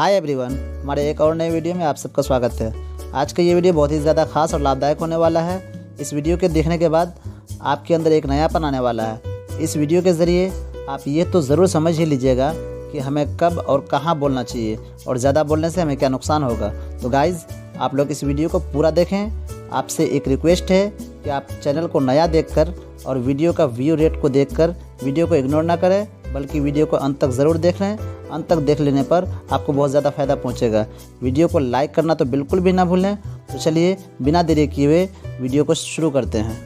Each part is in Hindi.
हाय एवरीवन, हमारे एक और नए वीडियो में आप सबका स्वागत है। आज का ये वीडियो बहुत ही ज़्यादा खास और लाभदायक होने वाला है। इस वीडियो के देखने के बाद आपके अंदर एक नयापन आने वाला है। इस वीडियो के ज़रिए आप ये तो ज़रूर समझ ही लीजिएगा कि हमें कब और कहाँ बोलना चाहिए और ज़्यादा बोलने से हमें क्या नुकसान होगा। तो गाइज़, आप लोग इस वीडियो को पूरा देखें। आपसे एक रिक्वेस्ट है कि आप चैनल को नया देखकर और वीडियो का व्यू रेट को देखकर वीडियो को इग्नोर ना करें, बल्कि वीडियो को अंत तक ज़रूर देख लें। अंत तक देख लेने पर आपको बहुत ज़्यादा फ़ायदा पहुंचेगा। वीडियो को लाइक करना तो बिल्कुल भी ना भूलें। तो चलिए बिना देरी किए हुए वीडियो को शुरू करते हैं।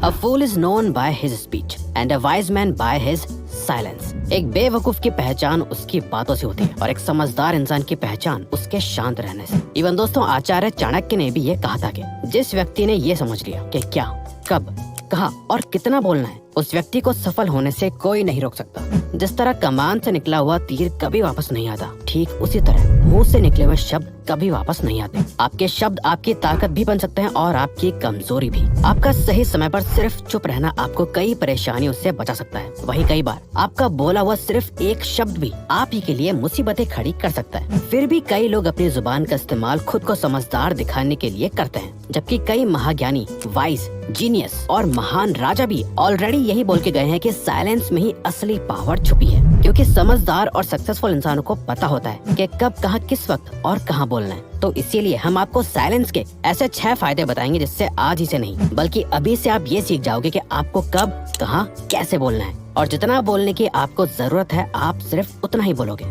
A fool is known by his speech and a wise man by his silence. एक बेवकूफ की पहचान उसकी बातों से होती है और एक समझदार इंसान की पहचान उसके शांत रहने से। इवन दोस्तों, आचार्य चाणक्य ने भी ये कहा था कि जिस व्यक्ति ने ये समझ लिया कि क्या, कब, कहाँ और कितना बोलना है, उस व्यक्ति को सफल होने से कोई नहीं रोक सकता। जिस तरह कमान से निकला हुआ तीर कभी वापस नहीं आता, ठीक उसी तरह मुंह से निकले हुए शब्द कभी वापस नहीं आते। आपके शब्द आपकी ताकत भी बन सकते हैं और आपकी कमजोरी भी। आपका सही समय पर सिर्फ चुप रहना आपको कई परेशानियों से बचा सकता है। वहीं कई बार आपका बोला हुआ सिर्फ एक शब्द भी आप ही के लिए मुसीबतें खड़ी कर सकता है। फिर भी कई लोग अपनी जुबान का इस्तेमाल खुद को समझदार दिखाने के लिए करते हैं, जबकि कई महाज्ञानी, वाइज, जीनियस और महान राजा भी ऑलरेडी यही बोल के गए हैं कि साइलेंस में ही असली पावर छुपी है। क्योंकि समझदार और सक्सेसफुल इंसानों को पता होता है कि कब, कहाँ, किस वक्त और कहाँ बोलना है। तो इसीलिए हम आपको साइलेंस के ऐसे 6 फायदे बताएंगे, जिससे आज ही से नहीं बल्कि अभी से आप ये सीख जाओगे कि आपको कब, कहाँ, कैसे बोलना है। और जितना बोलने की आपको जरूरत है, आप सिर्फ उतना ही बोलोगे।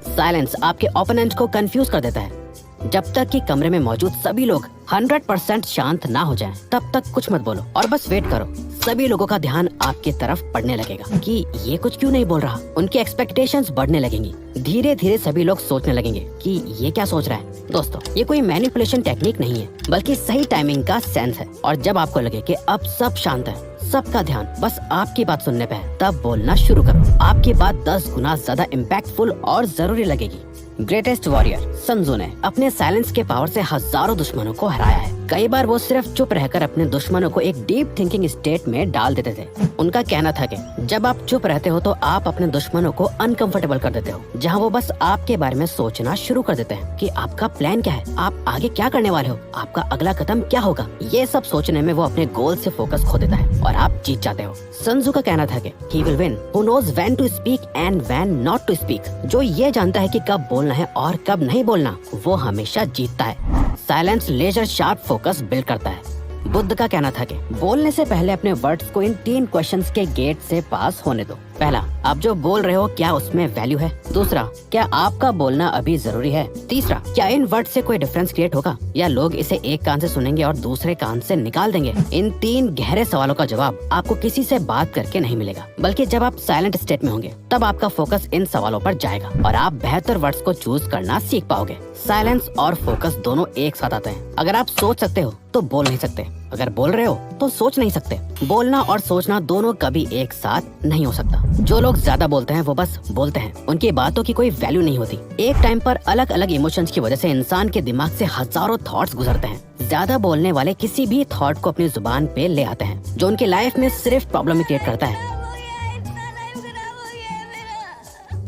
साइलेंस आपके ओपोनेंट को कंफ्यूज कर देता है। जब तक कि कमरे में मौजूद सभी लोग 100% शांत ना हो जाएं, तब तक कुछ मत बोलो और बस वेट करो। सभी लोगों का ध्यान आपकी तरफ पड़ने लगेगा कि ये कुछ क्यों नहीं बोल रहा। उनकी एक्सपेक्टेशंस बढ़ने लगेंगी। धीरे धीरे सभी लोग सोचने लगेंगे कि ये क्या सोच रहा है। दोस्तों, ये कोई मैनिपुलेशन टेक्निक नहीं है, बल्कि सही टाइमिंग का सेंस है। और जब आपको लगे कि अब सब शांत है, सबका ध्यान बस आपकी बात सुनने पे है, तब बोलना शुरू करो। आपकी बात 10 गुना ज्यादा इम्पैक्टफुल और जरूरी लगेगी। ग्रेटेस्ट वॉरियर सन त्सू ने अपने साइलेंस के पावर से हजारों दुश्मनों को हराया है। कई बार वो सिर्फ चुप रहकर अपने दुश्मनों को एक डीप थिंकिंग स्टेट में डाल देते थे। उनका कहना था कि जब आप चुप रहते हो तो आप अपने दुश्मनों को अनकंफर्टेबल कर देते हो, जहां वो बस आपके बारे में सोचना शुरू कर देते हैं कि आपका प्लान क्या है, आप आगे क्या करने वाले हो, आपका अगला कदम क्या होगा। ये सब सोचने में वो अपने गोल से फोकस खो देता है और आप जीत जाते हो। सन त्सू का कहना था कि he will win who knows when to speak and when not to speak। जो ये जानता है कि कब बोलना है और कब नहीं बोलना, वो हमेशा जीतता है। Silence laser sharp focus build करता है। बुद्ध का कहना था कि बोलने से पहले अपने वर्ड्स को इन 3 क्वेश्चंस के गेट से पास होने दो। पहला, आप जो बोल रहे हो क्या उसमें वैल्यू है। दूसरा, क्या आपका बोलना अभी जरूरी है। तीसरा, क्या इन वर्ड से कोई डिफरेंस क्रिएट होगा या लोग इसे एक कान से सुनेंगे और दूसरे कान से निकाल देंगे। इन 3 गहरे सवालों का जवाब आपको किसी से बात करके नहीं मिलेगा, बल्कि जब आप साइलेंट स्टेट में होंगे तब आपका फोकस इन सवालों पर जाएगा और आप बेहतर वर्ड्स को चूज करना सीख पाओगे। साइलेंस और फोकस दोनों एक साथ आते हैं। अगर आप सोच सकते हो तो बोल नहीं सकते, अगर बोल रहे हो तो सोच नहीं सकते। बोलना और सोचना दोनों कभी एक साथ नहीं हो सकता। जो लोग ज्यादा बोलते हैं वो बस बोलते हैं, उनकी बातों की कोई वैल्यू नहीं होती। एक टाइम पर अलग अलग इमोशंस की वजह से इंसान के दिमाग से हजारों थॉट्स गुजरते हैं। ज्यादा बोलने वाले किसी भी थॉट को अपनी जुबान पे ले आते हैं, जो उनकी लाइफ में सिर्फ प्रॉब्लम क्रिएट करता है।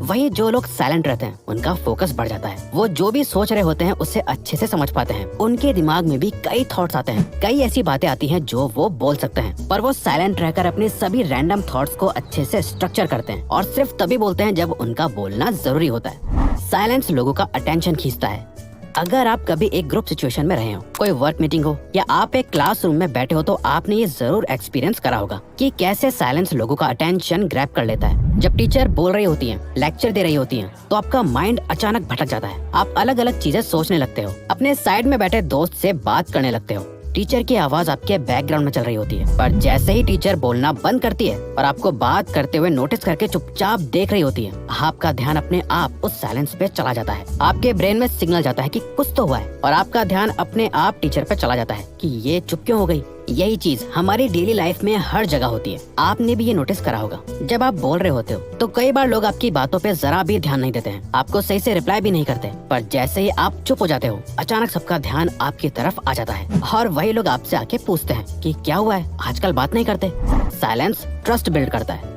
वहीं जो लोग साइलेंट रहते हैं उनका फोकस बढ़ जाता है। वो जो भी सोच रहे होते हैं उसे अच्छे से समझ पाते हैं। उनके दिमाग में भी कई थॉट्स आते हैं, कई ऐसी बातें आती हैं जो वो बोल सकते हैं, पर वो साइलेंट रहकर अपने सभी रैंडम थॉट्स को अच्छे से स्ट्रक्चर करते हैं और सिर्फ तभी बोलते हैं जब उनका बोलना जरूरी होता है। साइलेंस लोगों का अटेंशन खींचता है। अगर आप कभी एक ग्रुप सिचुएशन में रहे हो, कोई वर्क मीटिंग हो या आप एक क्लासरूम में बैठे हो, तो आपने ये जरूर एक्सपीरियंस करा होगा कि कैसे साइलेंस लोगों का अटेंशन ग्रैब कर लेता है। जब टीचर बोल रही होती हैं, लेक्चर दे रही होती हैं, तो आपका माइंड अचानक भटक जाता है। आप अलग अलग चीजें सोचने लगते हो, अपने साइड में बैठे दोस्त से बात करने लगते हो। टीचर की आवाज आपके बैकग्राउंड में चल रही होती है, पर जैसे ही टीचर बोलना बंद करती है और आपको बात करते हुए नोटिस करके चुपचाप देख रही होती है, आपका ध्यान अपने आप उस साइलेंस पे चला जाता है। आपके ब्रेन में सिग्नल जाता है कि कुछ तो हुआ है और आपका ध्यान अपने आप टीचर पे चला जाता है कि ये चुप क्यों हो गई। यही चीज हमारी डेली लाइफ में हर जगह होती है। आपने भी ये नोटिस करा होगा। जब आप बोल रहे होते हो तो कई बार लोग आपकी बातों पे जरा भी ध्यान नहीं देते हैं, आपको सही से रिप्लाई भी नहीं करते, पर जैसे ही आप चुप हो जाते हो, अचानक सबका ध्यान आपकी तरफ आ जाता है और वही लोग आपसे आके पूछते हैं कि क्या हुआ है, आजकल बात नहीं करते। साइलेंस ट्रस्ट बिल्ड करता है।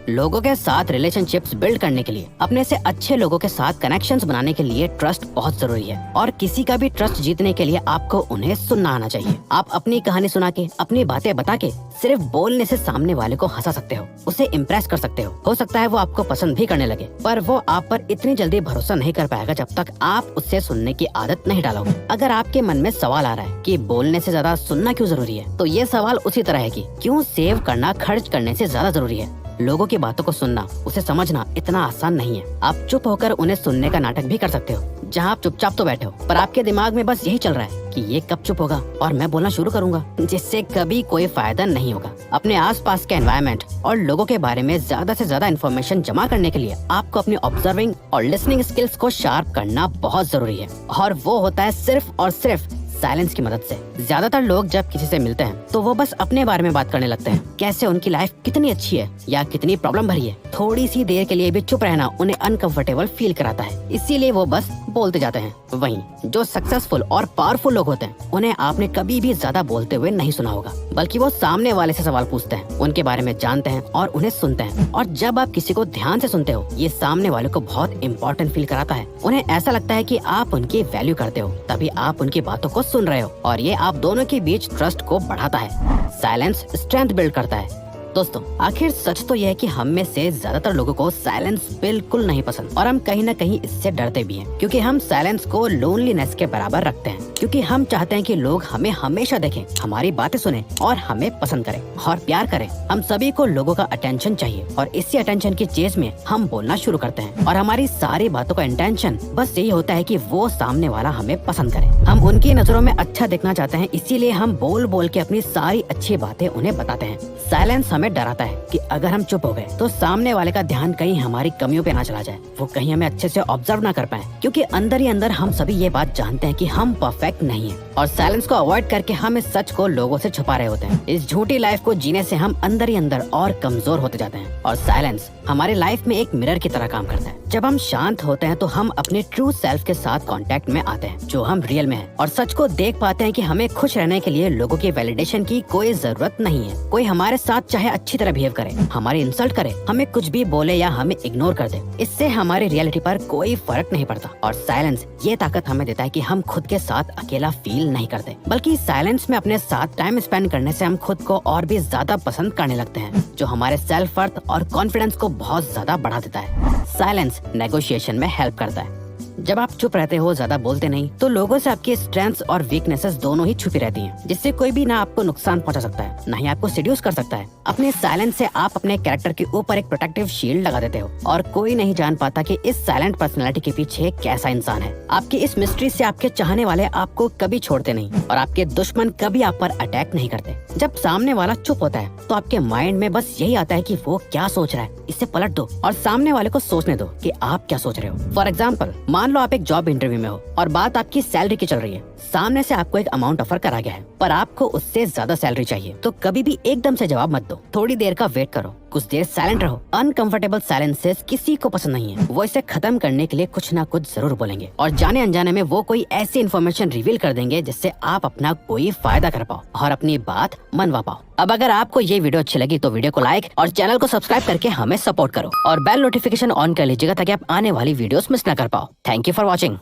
लोगों के साथ रिलेशनशिप्स बिल्ड करने के लिए, अपने से अच्छे लोगों के साथ कनेक्शंस बनाने के लिए ट्रस्ट बहुत जरूरी है। और किसी का भी ट्रस्ट जीतने के लिए आपको उन्हें सुनना आना चाहिए। आप अपनी कहानी सुना के, अपनी बातें बता के, सिर्फ बोलने से सामने वाले को हंसा सकते हो, उसे इम्प्रेस कर सकते हो सकता है वो आपको पसंद भी करने लगे, पर वो आप पर इतनी जल्दी भरोसा नहीं कर पाएगा जब तक आप उससे सुनने की आदत नहीं डालोगे। अगर आपके मन में सवाल आ रहा है कि बोलने से ज्यादा सुनना क्यों जरूरी है, तो ये सवाल उसी तरह है कि क्यों सेव करना खर्च करने से ज्यादा जरूरी है। लोगों की बातों को सुनना, उसे समझना इतना आसान नहीं है। आप चुप होकर उन्हें सुनने का नाटक भी कर सकते हो, जहाँ आप चुपचाप तो बैठे हो, पर आपके दिमाग में बस यही चल रहा है कि ये कब चुप होगा और मैं बोलना शुरू करूंगा, जिससे कभी कोई फायदा नहीं होगा। अपने आसपास के एनवायरनमेंट और लोगों के बारे में ज्यादा से ज्यादा इन्फॉर्मेशन जमा करने के लिए आपको अपनी ऑब्जर्विंग और लिसनिंग स्किल्स को शार्प करना बहुत जरूरी है, और वो होता है सिर्फ और सिर्फ साइलेंस की मदद से। ज्यादातर लोग जब किसी से मिलते हैं तो वो बस अपने बारे में बात करने लगते हैं, कैसे उनकी लाइफ कितनी अच्छी है या कितनी प्रॉब्लम भरी है। थोड़ी सी देर के लिए भी चुप रहना उन्हें अनकंफर्टेबल फील कराता है, इसीलिए वो बस बोलते जाते हैं। वहीं जो सक्सेसफुल और पावरफुल लोग होते हैं, उन्हें आपने कभी भी ज्यादा बोलते हुए नहीं सुना होगा, बल्कि वो सामने वाले से सवाल पूछते हैं, उनके बारे में जानते हैं और उन्हें सुनते हैं। और जब आप किसी को ध्यान से सुनते हो, ये सामने वाले को बहुत इम्पोर्टेंट फील कराता है। उन्हें ऐसा लगता है कि आप उनकी वैल्यू करते हो, तभी आप उनकी बातों को सुन रहे हो, और ये आप दोनों के बीच ट्रस्ट को बढ़ाता है। साइलेंस स्ट्रेंथ बिल्ड करता है। दोस्तों, आखिर सच तो यह है कि हम में से ज्यादातर लोगों को साइलेंस बिल्कुल नहीं पसंद, और हम कहीं न कहीं इससे डरते भी हैं, क्योंकि हम साइलेंस को लोनलीनेस के बराबर रखते हैं। क्योंकि हम चाहते हैं कि लोग हमें हमेशा देखें, हमारी बातें सुने और हमें पसंद करें और प्यार करें। हम सभी को लोगों का अटेंशन चाहिए, और इसी अटेंशन की चेज में हम बोलना शुरू करते हैं, और हमारी सारी बातों का इंटेंशन बस यही होता है कि वो सामने वाला हमें पसंद करे। हम उनकी नजरों में अच्छा दिखना चाहते हैं, इसीलिए हम बोल बोल के अपनी सारी अच्छी बातें उन्हें बताते हैं। साइलेंस हमें डराता है कि अगर हम चुप हो गए तो सामने वाले का ध्यान कहीं हमारी कमियों पे ना चला जाए, वो कहीं हमें अच्छे से ऑब्जर्व ना कर पाए, क्योंकि अंदर ही अंदर हम सभी ये बात जानते हैं कि हम परफेक्ट नहीं है, और साइलेंस को अवॉइड करके हम इस सच को लोगों से छुपा रहे होते हैं। इस झूठी लाइफ को जीने से हम अंदर ही अंदर और कमजोर होते जाते हैं, और साइलेंस हमारी लाइफ में एक मिरर की तरह काम करता है। जब हम शांत होते हैं तो हम अपने ट्रू सेल्फ के साथ कांटेक्ट में आते हैं, जो हम रियल में हैं, और सच को देख पाते हैं कि हमें खुश रहने के लिए लोगों की वैलिडेशन की कोई जरूरत नहीं है। कोई हमारे साथ चाहे अच्छी तरह बिहेव करे, हमारी इंसल्ट करे, हमें कुछ भी बोले या हमें इग्नोर कर दे, इससे हमारी रियलिटी पर कोई फर्क नहीं पड़ता। और साइलेंस ये ताकत हमें देता है कि हम खुद के साथ अकेला फील नहीं करते, बल्कि साइलेंस में अपने साथ टाइम स्पेंड करने से हम खुद को और भी ज्यादा पसंद करने लगते हैं, जो हमारे सेल्फ वर्थ और कॉन्फिडेंस को बहुत ज्यादा बढ़ा देता है। साइलेंस नेगोशिएशन में हेल्प करता है। जब आप चुप रहते हो, ज्यादा बोलते नहीं, तो लोगों से आपकी स्ट्रेंथ्स और वीकनेसेस दोनों ही छुपी रहती हैं, जिससे कोई भी ना आपको नुकसान पहुंचा सकता है, ना ही आपको सेड्यूस कर सकता है। अपने साइलेंस से आप अपने कैरेक्टर के ऊपर एक प्रोटेक्टिव शील्ड लगा देते हो, और कोई नहीं जान पाता कि इस साइलेंट पर्सनैलिटी के पीछे कैसा इंसान है। आपकी इस मिस्ट्री से आपके चाहने वाले आपको कभी छोड़ते नहीं, और आपके दुश्मन कभी आप पर अटैक नहीं करते। जब सामने वाला चुप होता है तो आपके माइंड में बस यही आता है कि वो क्या सोच रहा है, इसे पलट दो और सामने वाले को सोचने दो कि आप क्या सोच रहे हो। फॉर एग्जाम्पल, मान लो आप एक जॉब इंटरव्यू में हो और बात आपकी सैलरी की चल रही है। सामने से आपको एक अमाउंट ऑफर करा गया है, पर आपको उससे ज्यादा सैलरी चाहिए, तो कभी भी एकदम से जवाब मत दो। थोड़ी देर का वेट करो, कुछ देर साइलेंट रहो। अनकंफर्टेबल साइलेंसेस किसी को पसंद नहीं है, वो इसे खत्म करने के लिए कुछ ना कुछ जरूर बोलेंगे, और जाने अनजाने में वो कोई ऐसी इन्फॉर्मेशन रिवील कर देंगे जिससे आप अपना कोई फायदा कर पाओ और अपनी बात मनवा पाओ। अब अगर आपको ये वीडियो अच्छी लगी तो वीडियो को लाइक और चैनल को सब्सक्राइब करके हमें सपोर्ट करो, और बेल नोटिफिकेशन ऑन कर लीजिएगा ताकि आप आने वाली वीडियोस मिस ना कर पाओ। Thank you for watching.